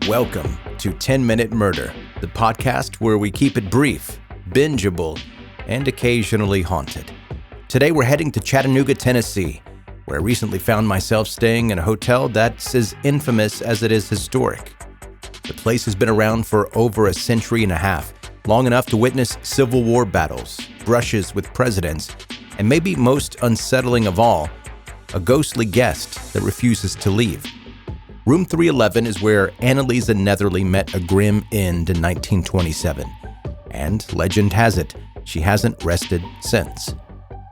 Welcome to 10-Minute Murder, the podcast where we keep it brief, bingeable, and occasionally haunted. Today we're heading to Chattanooga, Tennessee, where I recently found myself staying in a hotel that's as infamous as it is historic. The place has been around for over a century and a half, long enough to witness Civil War battles, brushes with presidents, and maybe most unsettling of all, a ghostly guest that refuses to leave. Room 311 is where Annalisa Netherly met a grim end in 1927, and legend has it, she hasn't rested since.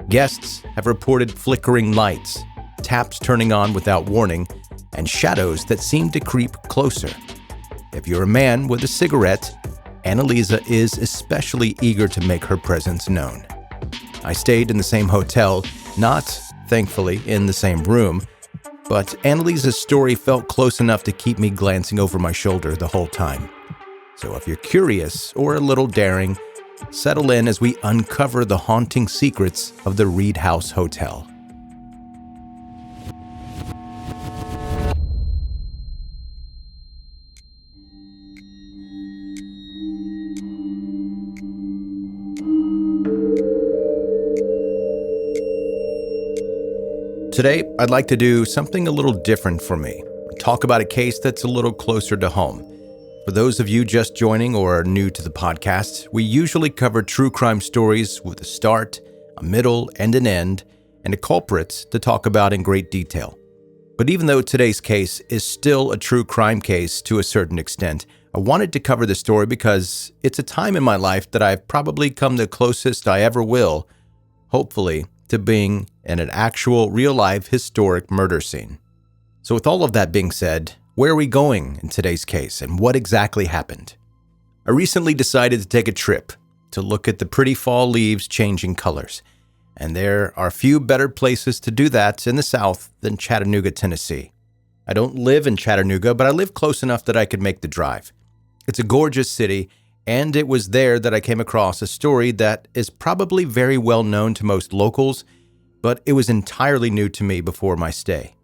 Guests have reported flickering lights, taps turning on without warning, and shadows that seem to creep closer. If you're a man with a cigarette, Annalisa is especially eager to make her presence known. I stayed in the same hotel, not, thankfully, in the same room, but Annalisa's story felt close enough to keep me glancing over my shoulder the whole time. So if you're curious or a little daring, settle in as we uncover the haunting secrets of the Reed House Hotel. Today, I'd like to do something a little different for me. Talk about a case that's a little closer to home. For those of you just joining or are new to the podcast, we usually cover true crime stories with a start, a middle, and an end, and a culprit to talk about in great detail. But even though today's case is still a true crime case to a certain extent, I wanted to cover the story because it's a time in my life that I've probably come the closest I ever will, hopefully, to being in an actual real-life historic murder scene. So with all of that being said, where are we going in today's case and what exactly happened? I recently decided to take a trip to look at the pretty fall leaves changing colors, and there are few better places to do that in the South than Chattanooga, Tennessee. I don't live in Chattanooga, but I live close enough that I could make the drive. It's a gorgeous city, and it was there that I came across a story that is probably very well known to most locals, but it was entirely new to me before my stay.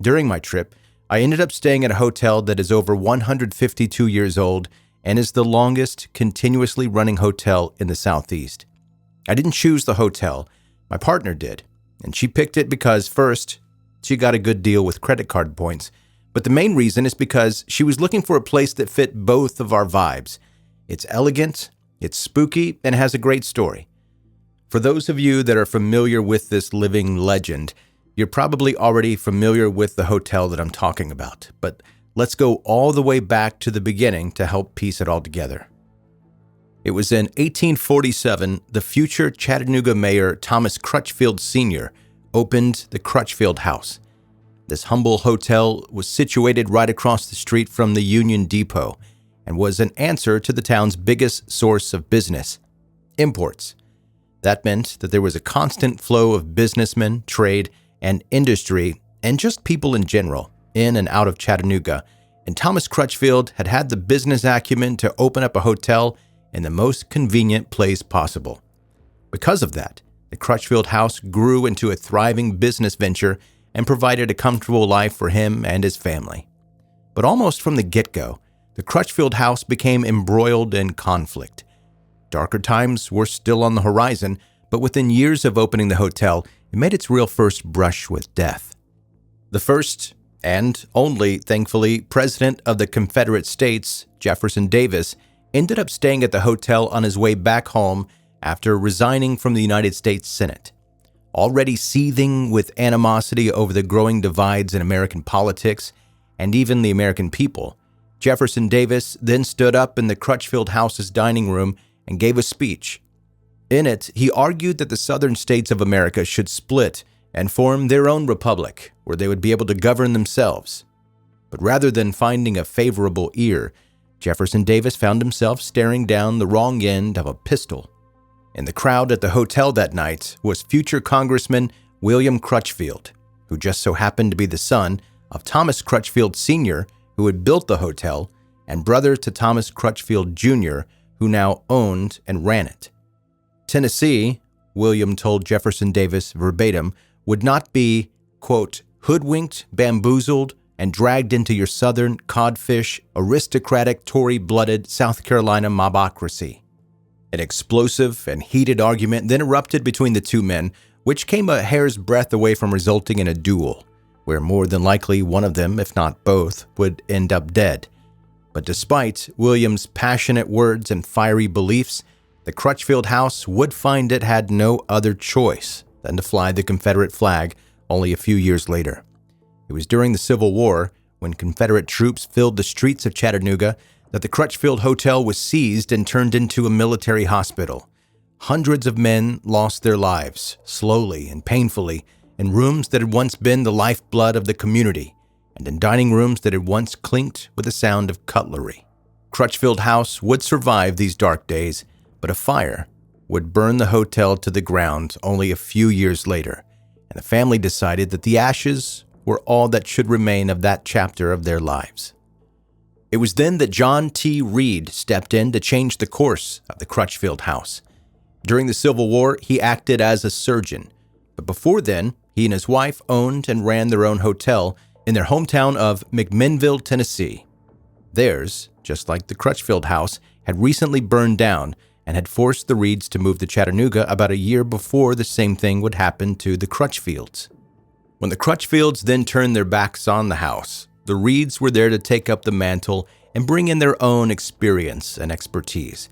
During my trip, I ended up staying at a hotel that is over 152 years old and is the longest continuously running hotel in the Southeast. I didn't choose the hotel, my partner did, and she picked it because first, she got a good deal with credit card points, but the main reason is because she was looking for a place that fit both of our vibes. It's elegant, it's spooky, and has a great story. For those of you that are familiar with this living legend, you're probably already familiar with the hotel that I'm talking about, but let's go all the way back to the beginning to help piece it all together. It was in 1847, the future Chattanooga mayor Thomas Crutchfield Sr. opened the Crutchfield House. This humble hotel was situated right across the street from the Union Depot, and was an answer to the town's biggest source of business, imports. That meant that there was a constant flow of businessmen, trade, and industry, and just people in general, in and out of Chattanooga, and Thomas Crutchfield had had the business acumen to open up a hotel in the most convenient place possible. Because of that, the Crutchfield House grew into a thriving business venture and provided a comfortable life for him and his family. But almost from the get-go, the Crutchfield House became embroiled in conflict. Darker times were still on the horizon, but within years of opening the hotel, it made its real first brush with death. The first, and only, thankfully, president of the Confederate States, Jefferson Davis, ended up staying at the hotel on his way back home after resigning from the United States Senate. Already seething with animosity over the growing divides in American politics, and even the American people, Jefferson Davis then stood up in the Crutchfield House's dining room and gave a speech. In it, he argued that the southern states of America should split and form their own republic, where they would be able to govern themselves. But rather than finding a favorable ear, Jefferson Davis found himself staring down the wrong end of a pistol. In the crowd at the hotel that night was future Congressman William Crutchfield, who just so happened to be the son of Thomas Crutchfield Sr., who had built the hotel, and brother to Thomas Crutchfield Jr., who now owned and ran it. Tennessee, William told Jefferson Davis verbatim, would not be, quote, hoodwinked, bamboozled, and dragged into your southern, codfish, aristocratic, Tory-blooded South Carolina mobocracy. An explosive and heated argument then erupted between the two men, which came a hair's breadth away from resulting in a duel, where more than likely one of them, if not both, would end up dead. But despite William's passionate words and fiery beliefs, the Crutchfield house would find it had no other choice than to fly the Confederate flag only a few years later. It was during the Civil War, when Confederate troops filled the streets of Chattanooga, that the Crutchfield Hotel was seized and turned into a military hospital. Hundreds of men lost their lives, slowly and painfully, in rooms that had once been the lifeblood of the community, and in dining rooms that had once clinked with the sound of cutlery. Crutchfield House would survive these dark days, but a fire would burn the hotel to the ground only a few years later, and the family decided that the ashes were all that should remain of that chapter of their lives. It was then that John T. Reed stepped in to change the course of the Crutchfield House. During the Civil War, he acted as a surgeon, but before then, he and his wife owned and ran their own hotel in their hometown of McMinnville, Tennessee. Theirs, just like the Crutchfield House, had recently burned down and had forced the Reeds to move to Chattanooga about a year before the same thing would happen to the Crutchfields. When the Crutchfields then turned their backs on the house, the Reeds were there to take up the mantle and bring in their own experience and expertise.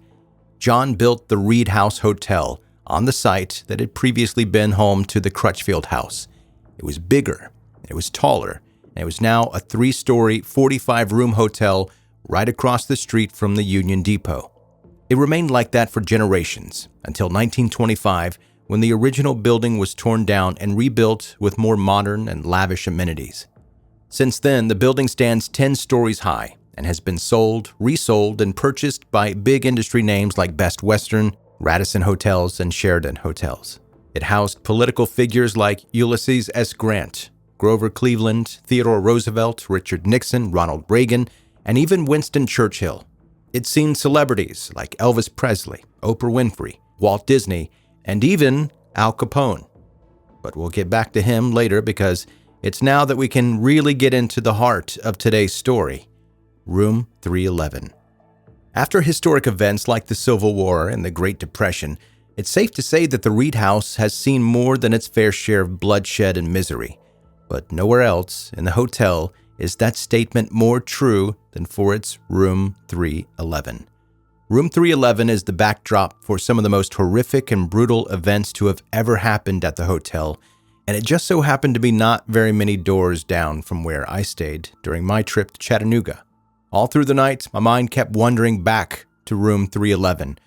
John built the Reed House Hotel on the site that had previously been home to the Crutchfield House. It was bigger, it was taller, and it was now a 3-story, 45-room hotel right across the street from the Union Depot. It remained like that for generations, until 1925, when the original building was torn down and rebuilt with more modern and lavish amenities. Since then, the building stands 10 stories high and has been sold, resold, and purchased by big industry names like Best Western, Radisson Hotels, and Sheraton Hotels. It housed political figures like Ulysses S. Grant, Grover Cleveland, Theodore Roosevelt, Richard Nixon, Ronald Reagan, and even Winston Churchill. It's seen celebrities like Elvis Presley, Oprah Winfrey, Walt Disney, and even Al Capone. But we'll get back to him later because it's now that we can really get into the heart of today's story, Room 311. After historic events like the Civil War and the Great Depression, it's safe to say that the Reed House has seen more than its fair share of bloodshed and misery. But nowhere else in the hotel is that statement more true than for its Room 311. Room 311 is the backdrop for some of the most horrific and brutal events to have ever happened at the hotel, and it just so happened to be not very many doors down from where I stayed during my trip to Chattanooga. All through the night, my mind kept wandering back to Room 311.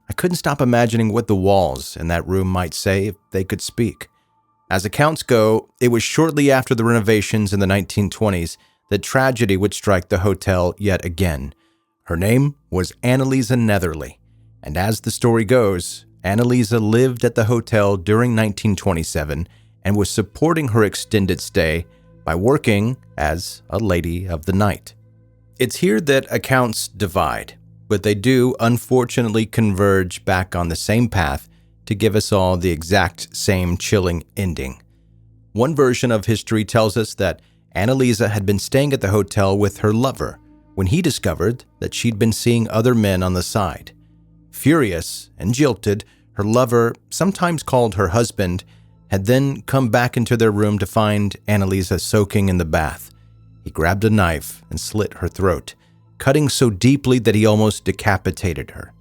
I couldn't stop imagining what the walls in that room might say if they could speak. As accounts go, it was shortly after the renovations in the 1920s that tragedy would strike the hotel yet again. Her name was Annalisa Netherly, and as the story goes, Annalisa lived at the hotel during 1927 and was supporting her extended stay by working as a lady of the night. It's here that accounts divide, but they do unfortunately converge back on the same path to give us all the exact same chilling ending. One version of history tells us that Annalisa had been staying at the hotel with her lover when he discovered that she'd been seeing other men on the side. Furious and jilted, her lover, sometimes called her husband, had then come back into their room to find Annalisa soaking in the bath. He grabbed a knife and slit her throat, cutting so deeply that he almost decapitated her.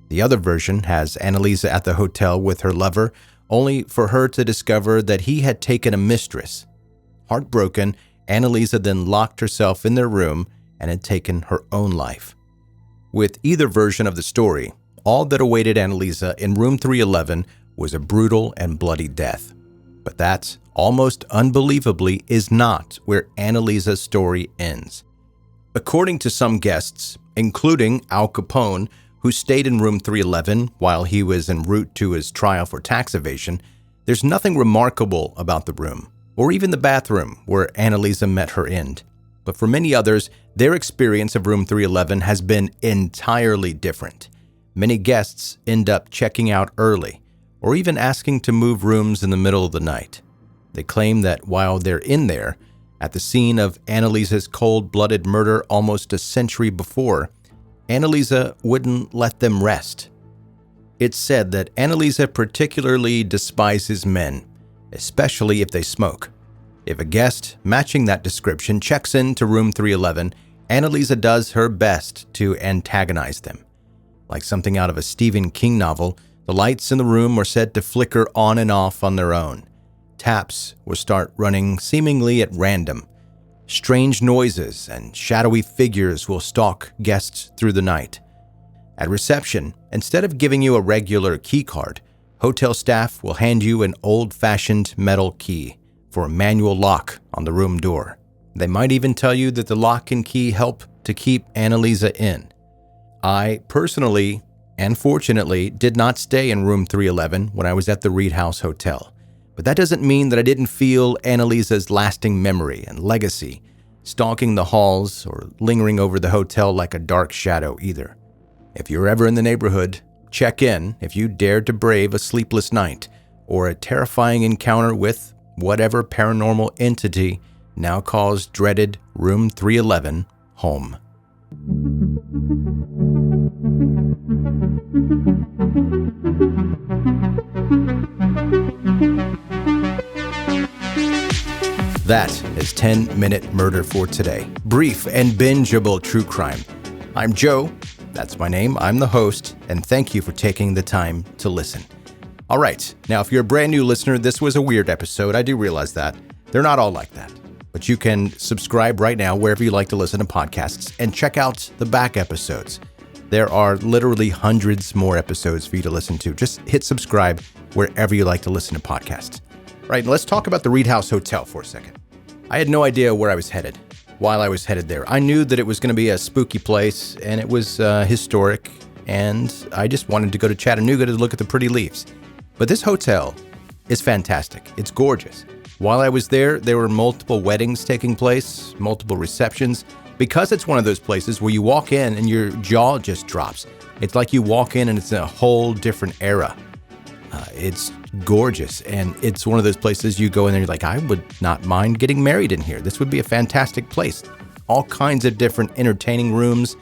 The other version has Annalisa at the hotel with her lover, only for her to discover that he had taken a mistress. Heartbroken, Annalisa then locked herself in their room and had taken her own life. With either version of the story, all that awaited Annalisa in Room 311 was a brutal and bloody death. But that, almost unbelievably, is not where Annalisa's story ends. According to some guests, including Al Capone, who stayed in Room 311 while he was en route to his trial for tax evasion, there's nothing remarkable about the room, or even the bathroom where Annalisa met her end. But for many others, their experience of Room 311 has been entirely different. Many guests end up checking out early, or even asking to move rooms in the middle of the night. They claim that while they're in there, At the scene of Annalisa's cold-blooded murder almost a century before, Annalisa wouldn't let them rest. It's said that Annalisa particularly despises men, especially if they smoke. If a guest matching that description checks in to room 311, Annalisa does her best to antagonize them. Like something out of a Stephen King novel, the lights in the room are said to flicker on and off on their own. Taps will start running seemingly at random. Strange noises and shadowy figures will stalk guests through the night. At reception, instead of giving you a regular key card, hotel staff will hand you an old-fashioned metal key for a manual lock on the room door. They might even tell you that the lock and key help to keep Annalisa in. I personally, and fortunately, did not stay in room 311 when I was at the Reed House Hotel. But that doesn't mean that I didn't feel Annalisa's lasting memory and legacy, stalking the halls or lingering over the hotel like a dark shadow either. If you're ever in the neighborhood, check in if you dared to brave a sleepless night or a terrifying encounter with whatever paranormal entity now calls dreaded room 311 home. That is 10-Minute Murder for today. Brief and bingeable true crime. I'm Joe. That's my name. I'm the host, and thank you for taking the time to listen. All right. Now, if you're a brand new listener, this was a weird episode. I do realize that. They're not all like that. But you can subscribe right now wherever you like to listen to podcasts and check out the back episodes. There are literally hundreds more episodes for you to listen to. Just hit subscribe wherever you like to listen to podcasts. Right, let's talk about the Reed House Hotel for a second. I had no idea where I was headed while I was headed there. I knew that it was going to be a spooky place, and it was historic, and I just wanted to go to Chattanooga to look at the pretty leaves. But this hotel is fantastic. It's gorgeous. While I was there were multiple weddings taking place, multiple receptions. Because it's one of those places where you walk in and your jaw just drops. It's like you walk in and it's a whole different era. It's gorgeous, and it's one of those places you go in and you're like, I would not mind getting married in here. This would be a fantastic place. All kinds of different entertaining rooms.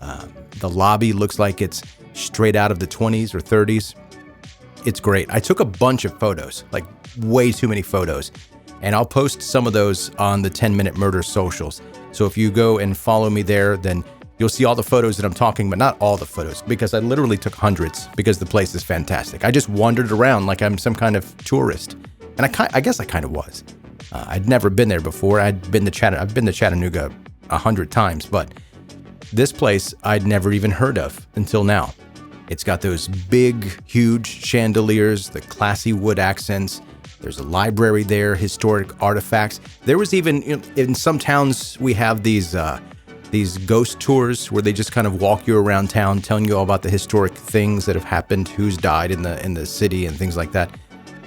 The lobby looks like it's straight out of the 20s or 30s. It's great. I took a bunch of photos, like way too many photos, and I'll post some of those on the 10-Minute Murder socials. So if you go and follow me there, then you'll see all the photos that I'm talking, but not all the photos, because I literally took hundreds because the place is fantastic. I just wandered around like I'm some kind of tourist, and I guess I kind of was. I'd never been there before. I've been to Chattanooga 100 times, but this place I'd never even heard of until now. It's got those big, huge chandeliers, the classy wood accents. There's a library there, historic artifacts. There was even, in some towns, we have these ghost tours where they just kind of walk you around town, telling you all about the historic things that have happened, who's died in the city and things like that.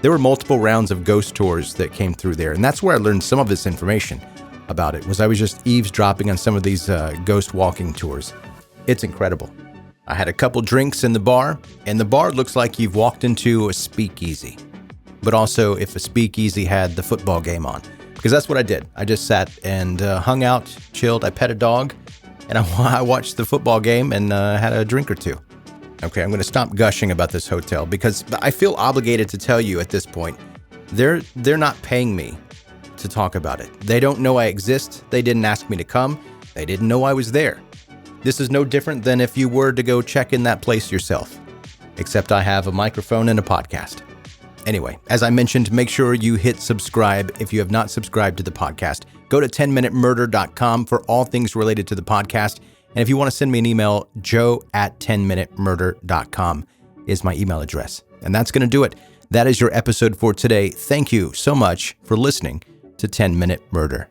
There were multiple rounds of ghost tours that came through there, and that's where I learned some of this information about it. I was just eavesdropping on some of these ghost walking tours. It's incredible. I had a couple drinks in the bar, and the bar looks like you've walked into a speakeasy. But also if a speakeasy had the football game on. Because that's what I did. I just sat and hung out, chilled. I pet a dog, and I watched the football game and had a drink or two. Okay, I'm going to stop gushing about this hotel because I feel obligated to tell you at this point, they're not paying me to talk about it. They don't know I exist. They didn't ask me to come. They didn't know I was there. This is no different than if you were to go check in that place yourself, except I have a microphone and a podcast. Anyway, as I mentioned, make sure you hit subscribe if you have not subscribed to the podcast. Go to 10minutemurder.com for all things related to the podcast. And if you want to send me an email, joe@10minutemurder.com is my email address. And that's going to do it. That is your episode for today. Thank you so much for listening to 10 Minute Murder.